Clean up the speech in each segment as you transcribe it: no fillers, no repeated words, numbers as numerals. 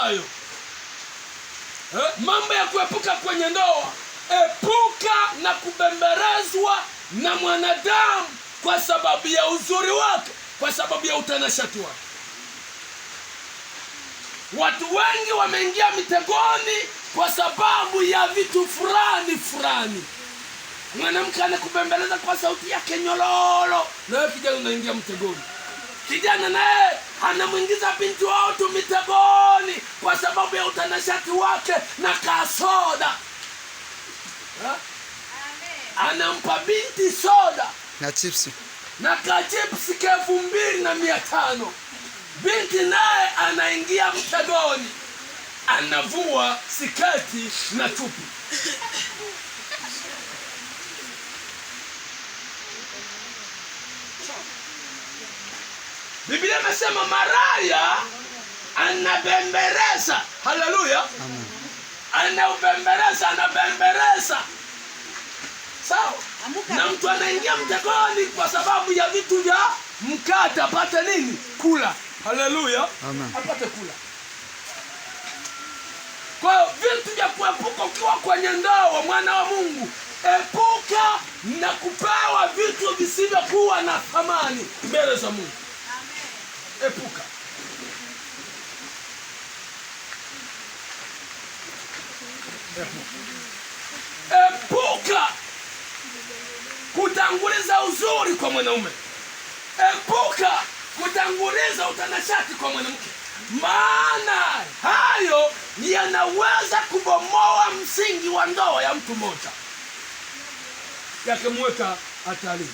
hayo. Mambo ya kuepuka kwenye ndoa: epuka na kubemberezwa na mwanadamu kwa sababu ya uzuri wake, kwa sababu ya utanashati wake. Watu wengi wameingia mitegoni kwa sababu ya vitu fulani. Mwanamke anakubembeleza kwa sauti yake nyololo, na wewe kijana unaingia mtegoni. Kijana naye anamuingiza binti wao tu mitegoni kwa sababu ya utanashati wake na kasoda. Anampa binti soda na chipsi na kachipsi 2,500. Binti naye anaingia mtegoni, anavua siketi na tupi. Biblia inasema maraya anabembereza. Haleluya. Amen. Anabembereza. Sawa? Na mtu anaingia mtegoni kwa sababu ya vitu vya mkate, apate nini? Kula. Haleluya. Amen. Apate kula. Kwa vitu vya kuepuka ukiwa kwenye ndoa, mwana wa Mungu, epuka na kupewa vitu visivyokuwa na thamani mbele za Mungu. Epuka. Epuka kutanguliza uzuri kwa mwanaume. Epuka kutanguliza utanashati kwa mwanamke, maana hayo yanaweza kubomoa msingi wa ndoa ya mtu mmoja, yakimweka hatarini.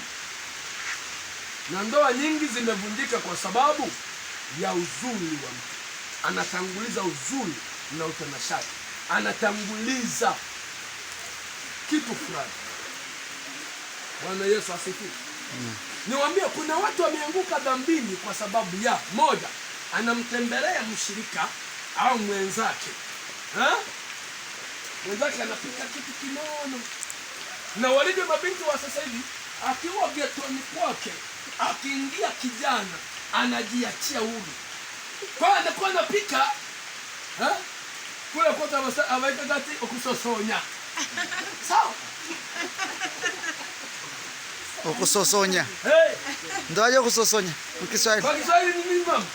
Na ndoa nyingi zimevunjika kwa sababu ya uzuri wa mtu. Anatanguliza uzuri na utanashati, anatanguliza kitu fulani. Bwana Yesu asifiwe. Niwaambie, kuna watu wameanguka dhambini kwa sababu ya moja, anamtembelea mshirika au mwenzake. Mwenzake anapika kitu kinono. Na walivyo mabinti wa sasa hivi, akiwa getoni kwake, akiingia kijana, anajiachia huru. Kwa anakuwa anapika kule kwa awaita gati okusosonya. Sawa? Okusosonya. Ndio aje kusosonya kwa Kiswahili. Kwa Kiswahili ni nini mama?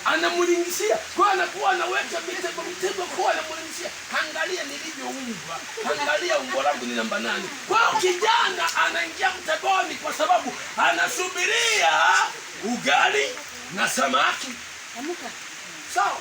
Anamulingishia. Kwa anakuwa anaweka mitego kwa anamulingishia. Angalia nilivyoumba. Angalia umbo langu ni namba 8. Kwa kijana anaingia mtegoni kwa sababu anasubiria ugali na samaki. Sawa?